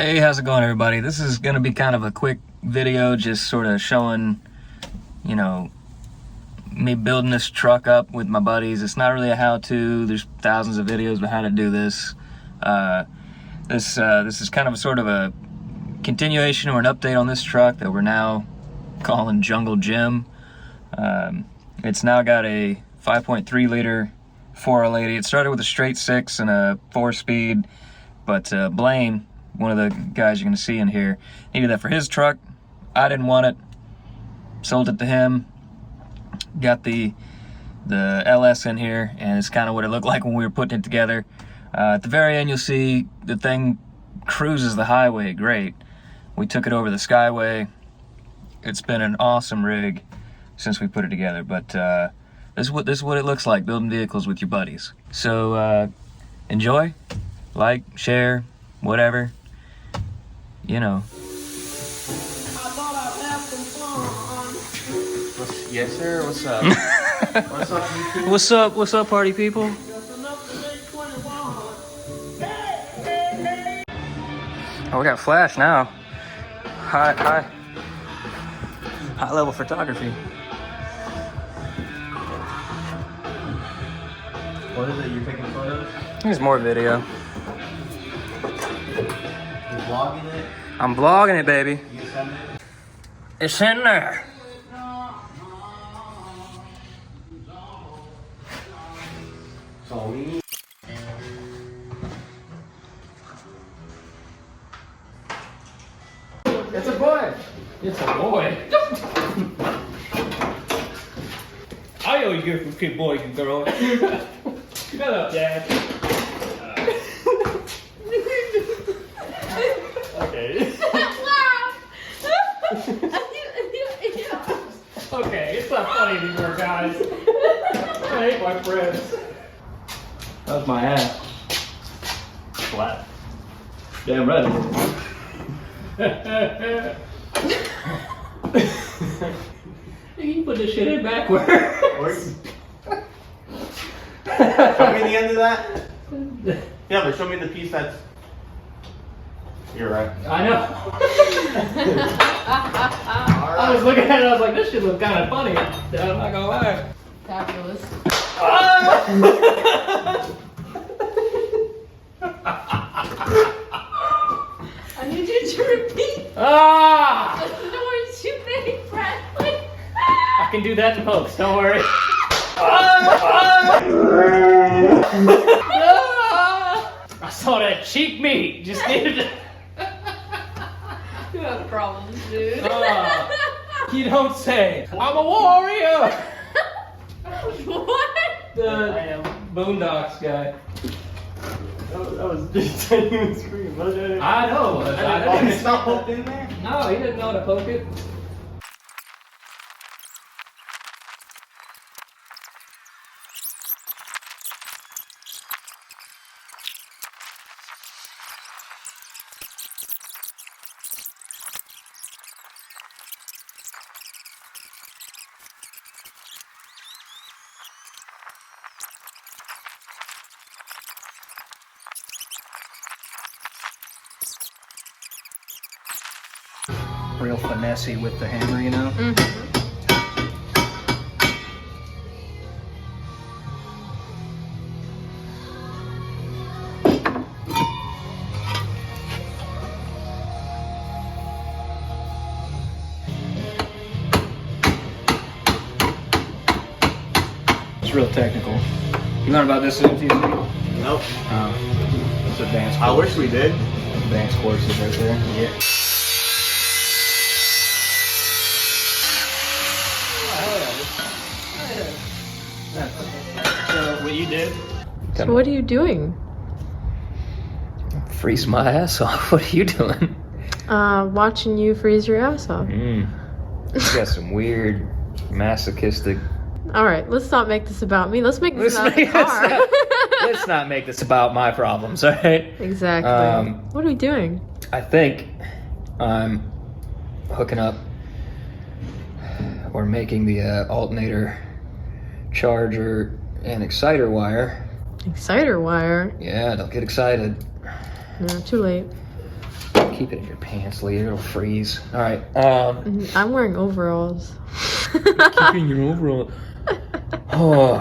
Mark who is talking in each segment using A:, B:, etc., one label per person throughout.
A: Hey, how's it going, everybody? This is going to be kind of a quick video, just sort of showing, you know, me building this truck up with my buddies. It's not really a how-to. There's thousands of videos about how to do this. This is kind of a sort of a continuation or an update on this truck that we're now calling Jungle Jim. It's now got a 5.3 liter 4L80. It started with a straight 6 and a 4-speed, but Blaine, one of the guys you're going to see in here, needed that for his truck. I didn't want it. Sold it to him. Got the LS in here, and it's kind of what it looked like when we were putting it together. At the very end, you'll see the thing cruises the highway great. We took it over the Skyway. It's been an awesome rig since we put it together, but this is what it looks like, building vehicles with your buddies. So enjoy, like, share, whatever. You know.
B: Yes, sir. What's up? What's up, YouTube?
A: What's up? What's up, party people? Oh, we got flash now. High level photography.
B: What is it? You're taking photos?
A: There's more video.
B: You're vlogging it?
A: I'm vlogging it, baby.
B: You send it?
A: It's in there.
B: So we... It's a boy!
C: It's a boy. I always get from kid boys and girls. Shut up, Dad. Okay. Okay, it's not funny anymore, guys. I hate my friends. That was my ass. Flat. Damn right. You put this shit in backward.
B: Show me the end of that? Yeah, but show me the piece that's... You're right.
C: I know. I was looking at it, I was like, this shit looks kind of funny. I'm not gonna lie.
D: Fabulous. I need you to repeat
C: Ah!
D: the noise you made, Bradley.
C: I can do that in post, don't worry. I saw that cheap meat, just needed to...
D: You have problems, dude.
C: You don't say. I'm a warrior!
D: What?
C: The Boondocks guy.
B: That was just genuine scream, wasn't it?
C: I know.
B: Oh, it's not poked in there?
C: No, he didn't know how to poke it.
A: Real finessey with the hammer, you know? It's real technical. You learn about this at MTSU?
B: Nope.
A: It's advanced.
B: I wish we did.
A: Advanced courses right there.
B: Yeah.
C: So, what you did?
D: So what are you doing?
A: Freeze my ass off. What are you doing?
D: Watching you freeze your ass off.
A: You got some weird masochistic.
D: All right, let's not make this about me. Let's make this about the car.
A: Let's not make this about my problems, all right?
D: Exactly. What are we doing?
A: I think I'm hooking up or making the alternator, charger, and exciter wire.
D: Exciter wire?
A: Yeah, don't get excited.
D: No, too late.
A: Keep it in your pants, Lee. It'll freeze. All right.
D: I'm wearing overalls.
A: Keeping your overall. Oh,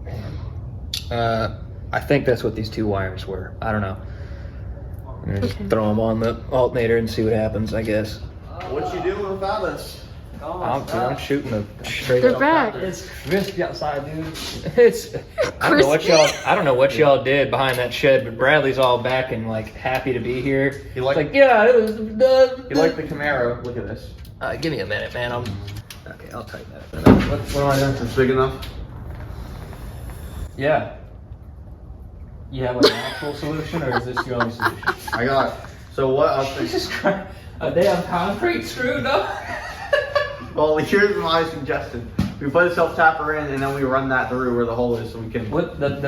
A: man. I think that's what these 2 wires were. I don't know. I'm gonna just throw them on the alternator and see what happens, I guess.
B: What you doing without us?
A: I'm shooting a straight
D: They're
A: up.
D: back.
A: It's crispy outside, dude. It's I don't know what y'all did behind that shed, but Bradley's all back and like happy to be here.
B: You like?
A: Like, yeah, it was done.
B: You like the Camaro? Look at this.
A: Give me a minute, man. Okay, I'll tighten that up.
B: What am I doing? It's big enough.
A: Yeah. You have like an actual solution, or is this your only solution?
B: I got. So what? I was thinking.
A: Jesus Christ! A damn concrete screwed up.
B: Well, here's my suggestion. We put a self tapper in, and then we run that through where the hole is, so we can.
A: What the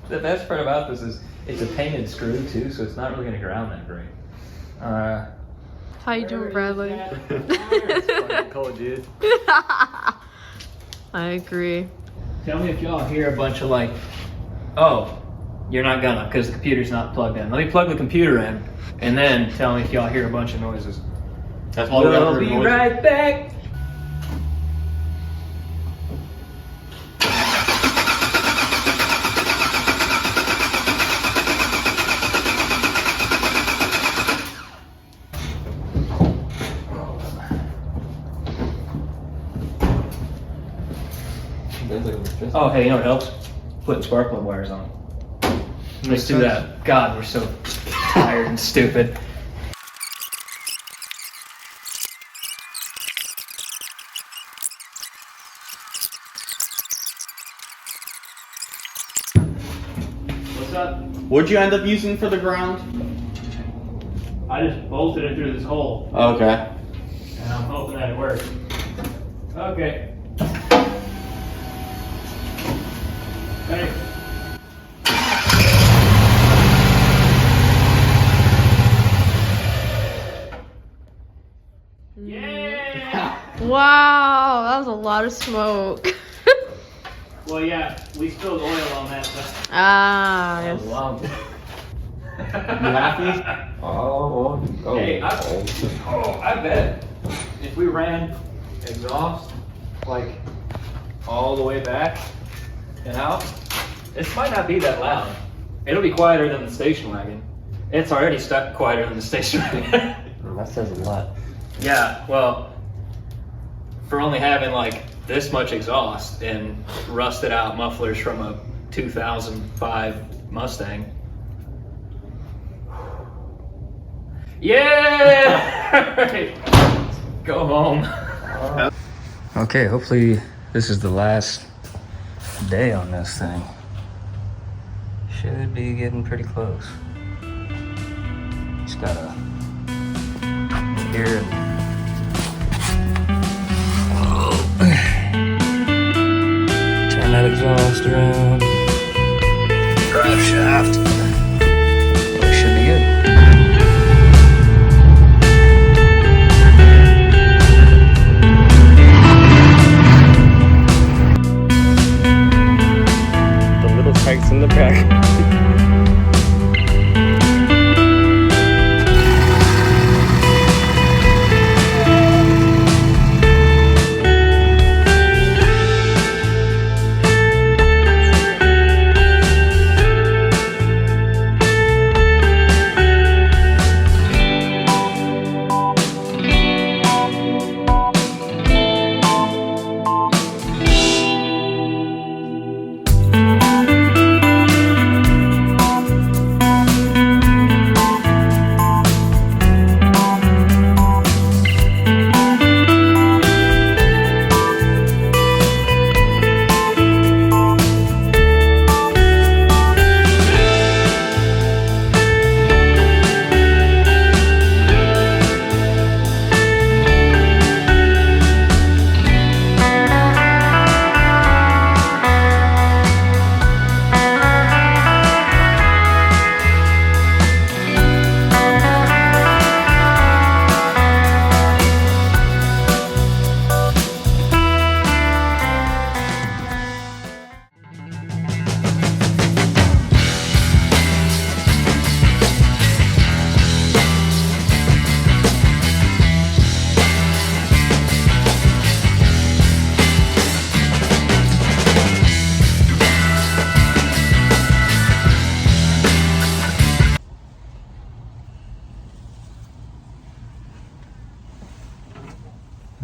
A: best part about this is it's a painted screw too, so it's not really gonna ground that great.
D: How you doing, Bradley?
B: It's fucking cold, dude.
D: I agree.
A: Tell me if y'all hear a bunch of like, oh, you're not gonna, because the computer's not plugged in. Let me plug the computer in, and then tell me if y'all hear a bunch of noises.
B: That's all we got
A: We'll
B: for
A: be
B: noise.
A: right back. Oh, hey, you know what helps? Putting spark plug wires on. Let's do that. God, we're so tired and stupid. What's up?
B: What'd you end up using for the ground?
C: I just bolted it through this hole,
B: Okay.
C: and I'm hoping that it works. Okay. Hey. Yeah!
D: Wow, that was a lot of smoke.
C: Well, yeah, we spilled oil on that stuff.
D: Ah, yes.
A: Wow.
B: You happy?
C: Hey, I bet if we ran exhaust like all the way back and out,
A: This might not be that loud. It'll be quieter than the station wagon. It's already stuck quieter than the station wagon.
E: That says a lot.
A: Yeah, well, for only having like this much exhaust and rusted out mufflers from a 2005 Mustang. Yeah! Alright, go home. Okay, hopefully this is the last day on this thing. Should be getting pretty close. Just gotta get here and turn that exhaust around. Drive shaft. Well, it should be good.
E: The little tanks in the back.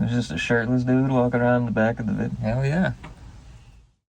A: There's just a shirtless dude walking around the back of the vid. Hell yeah.